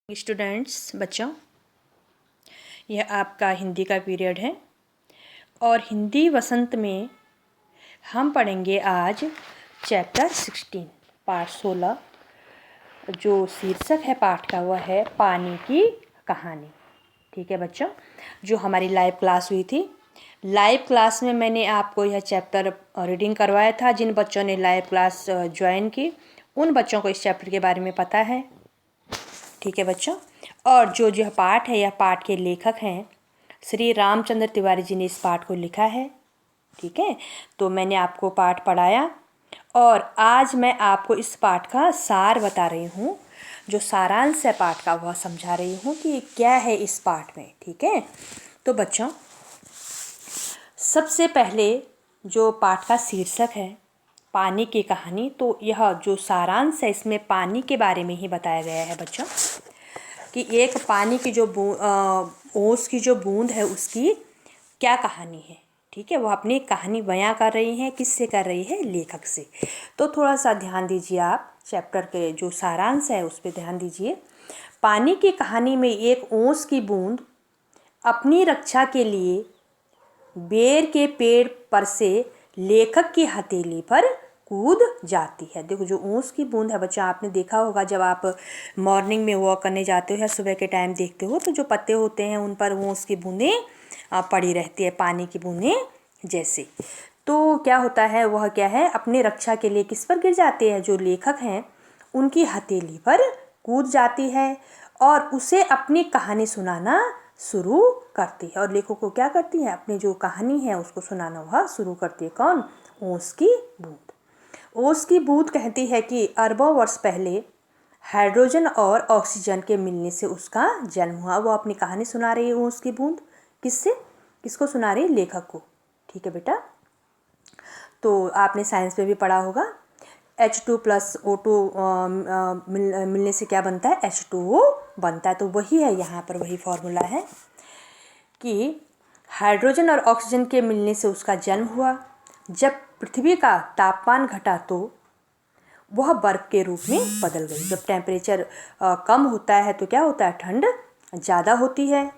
Students, बच्चों, यह आपका हिंदी का पीरियड है और हिंदी वसंत में हम पढ़ेंगे आज चैप्टर 16 पाठ 16। जो शीर्षक है पाठ का वह है पानी की कहानी। ठीक है बच्चों, जो हमारी लाइव क्लास हुई थी, लाइव क्लास में मैंने आपको यह चैप्टर रीडिंग करवाया था। जिन बच्चों ने लाइव क्लास ज्वाइन की उन बच्चों को इस चैप्टर के बारे में पता है। ठीक है बच्चों, और जो यह पाठ है, यह पाठ के लेखक हैं श्री रामचंद्र तिवारी जी ने इस पाठ को लिखा है। ठीक है, तो मैंने आपको पाठ पढ़ाया और आज मैं आपको इस पाठ का सार बता रही हूँ। जो सारांश है पाठ का वह समझा रही हूँ कि क्या है इस पाठ में। ठीक है, तो बच्चों, सबसे पहले जो पाठ का शीर्षक है पानी की कहानी, तो यह जो सारांश है इसमें पानी के बारे में ही बताया गया है बच्चों, कि एक पानी की जो ओस की जो बूंद है उसकी क्या कहानी है। ठीक है, वह अपनी कहानी बयां कर रही हैं। किससे कर रही है? लेखक से। तो थोड़ा सा ध्यान दीजिए, आप चैप्टर के जो सारांश है उस पर ध्यान दीजिए। पानी की कहानी में एक ओस की बूंद अपनी रक्षा के लिए बेर के पेड़ पर से लेखक की हथेली पर कूद जाती है। देखो, जो ओस की बूंद है बच्चा, आपने देखा होगा जब आप मॉर्निंग में वॉक करने जाते हो या सुबह के टाइम देखते हो तो जो पत्ते होते हैं उन पर ओस की बूंदें पड़ी रहती है, पानी की बूंदें जैसे। तो क्या होता है, वह क्या है, अपने रक्षा के लिए किस पर गिर जाते हैं? जो लेखक हैं उनकी हथेली पर कूद जाती है और उसे अपनी कहानी सुनाना शुरू करती है। और लेखक को क्या करती है? अपनी जो कहानी है उसको सुनाना वह शुरू करती है। कौन? ओस की बूंद। ओस की बूंद कहती है कि अरबों वर्ष पहले हाइड्रोजन और ऑक्सीजन के मिलने से उसका जन्म हुआ। वो अपनी कहानी सुना रही है ओस की बूंद। किससे? किसको सुना रही है? लेखक को। ठीक है बेटा, तो आपने साइंस में भी पढ़ा होगा H2 + O2 मिलने से क्या बनता है? H2O बनता है। तो वही है, यहाँ पर वही फॉर्मूला है कि हाइड्रोजन और ऑक्सीजन के मिलने से उसका जन्म हुआ। जब पृथ्वी का तापमान घटा तो वह बर्फ़ के रूप में बदल गई। जब टेम्परेचर कम होता है तो क्या होता है? ठंड ज़्यादा होती है।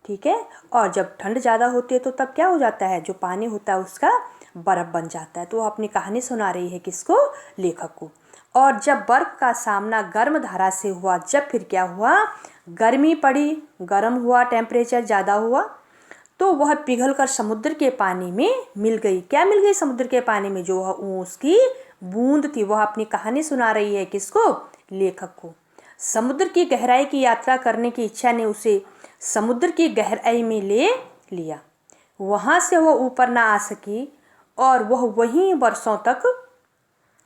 ठीक है, और जब ठंड ज़्यादा होती है तो तब क्या हो जाता है? जो पानी होता है उसका बर्फ़ बन जाता है। तो वह अपनी कहानी सुना रही है किसको? लेखक को। और जब बर्फ़ का सामना गर्म धारा से हुआ, जब फिर क्या हुआ? गर्मी पड़ी, गर्म हुआ, टेम्परेचर ज़्यादा हुआ, तो वह पिघलकर समुद्र के पानी में मिल गई। क्या मिल गई समुद्र के पानी में? जो वह ओस की बूंद थी। वह अपनी कहानी सुना रही है किसको? लेखक को। समुद्र की गहराई की यात्रा करने की इच्छा ने उसे समुद्र की गहराई में ले लिया। वहाँ से वह ऊपर ना आ सकी और वह वहीं वर्षों तक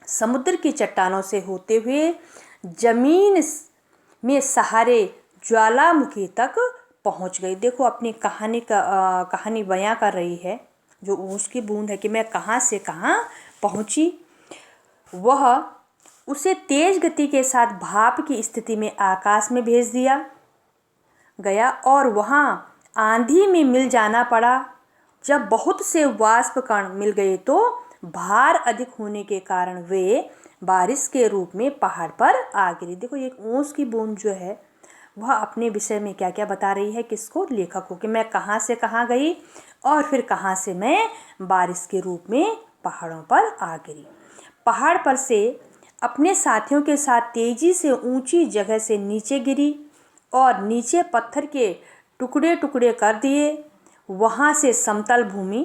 समुद्र की चट्टानों से होते हुए जमीन में सहारे ज्वालामुखी तक पहुंच गई। देखो, अपनी कहानी बयां कर रही है जो ओस की बूंद है कि मैं कहां से कहां पहुंची। वह उसे तेज गति के साथ भाप की स्थिति में आकाश में भेज दिया गया और वहां आंधी में मिल जाना पड़ा। जब बहुत से वाष्प कण मिल गए तो भार अधिक होने के कारण वे बारिश के रूप में पहाड़ पर आ गिरी। देखो, एक ओस की बूंद जो है वह अपने विषय में क्या क्या बता रही है किसको? लेखक को, कि मैं कहाँ से कहाँ गई और फिर कहाँ से मैं बारिश के रूप में पहाड़ों पर आ गिरी। पहाड़ पर से अपने साथियों के साथ तेजी से ऊंची जगह से नीचे गिरी और नीचे पत्थर के टुकड़े टुकड़े कर दिए। वहाँ से समतल भूमि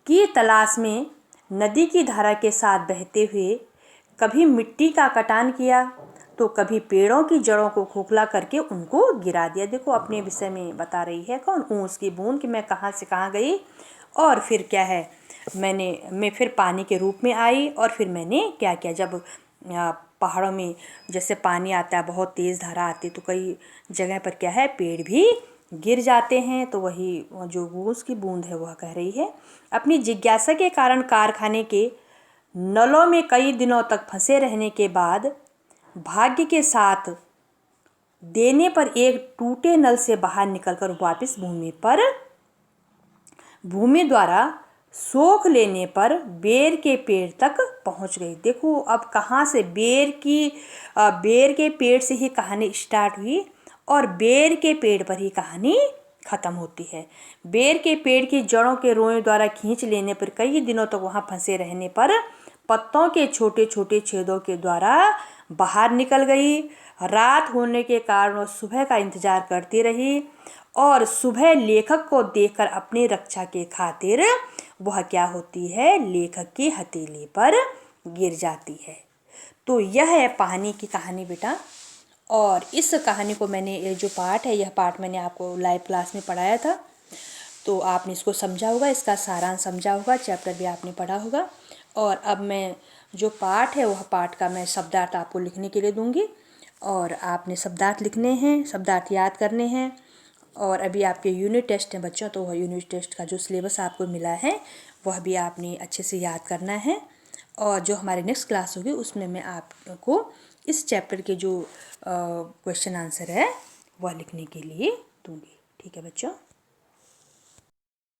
की तलाश में नदी की धारा के साथ बहते हुए कभी मिट्टी का कटान किया तो कभी पेड़ों की जड़ों को खोखला करके उनको गिरा दिया। देखो, अपने विषय में बता रही है कौन? ओस की बूंद, कि मैं कहाँ से कहाँ गई और फिर क्या है, मैं फिर पानी के रूप में आई और फिर मैंने क्या किया। जब पहाड़ों में जैसे पानी आता है, बहुत तेज़ धारा आती है, तो कई जगह पर क्या है, पेड़ भी गिर जाते हैं। तो वही जो ओस की बूंद है वह कह रही है, अपनी जिज्ञासा के कारण कारखाने के नलों में कई दिनों तक फंसे रहने के बाद भाग्य के साथ देने पर एक टूटे नल से बाहर निकलकर वापस भूमि द्वारा सोख लेने पर बेर के पेड़ तक पहुंच गई। देखो अब कहाँ से बेर के पेड़ से ही कहानी स्टार्ट हुई और बेर के पेड़ पर ही कहानी खत्म होती है। बेर के पेड़ की जड़ों के रोए द्वारा खींच लेने पर कई दिनों तक वहाँ फंसे रहने पर पत्तों के छोटे छोटे छेदों के द्वारा बाहर निकल गई। रात होने के कारण वो सुबह का इंतजार करती रही और सुबह लेखक को देखकर अपनी रक्षा के खातिर वह क्या होती है, लेखक की हथेली पर गिर जाती है। तो यह है पानी की कहानी बेटा। और इस कहानी को मैंने, ये जो पाठ है, यह पाठ मैंने आपको लाइव क्लास में पढ़ाया था, तो आपने इसको समझा होगा, इसका सारांश समझा होगा, चैप्टर भी आपने पढ़ा होगा। और अब मैं जो पाठ है वह पाठ का मैं शब्दार्थ आपको लिखने के लिए दूंगी और आपने शब्दार्थ लिखने हैं, शब्दार्थ याद करने हैं। और अभी आपके यूनिट टेस्ट हैं बच्चों, तो वह यूनिट टेस्ट का जो सिलेबस आपको मिला है वह भी आपने अच्छे से याद करना है। और जो हमारी नेक्स्ट क्लास होगी उसमें मैं आपको इस चैप्टर के जो क्वेश्चन आंसर है वह लिखने के लिए दूंगी। ठीक है बच्चों।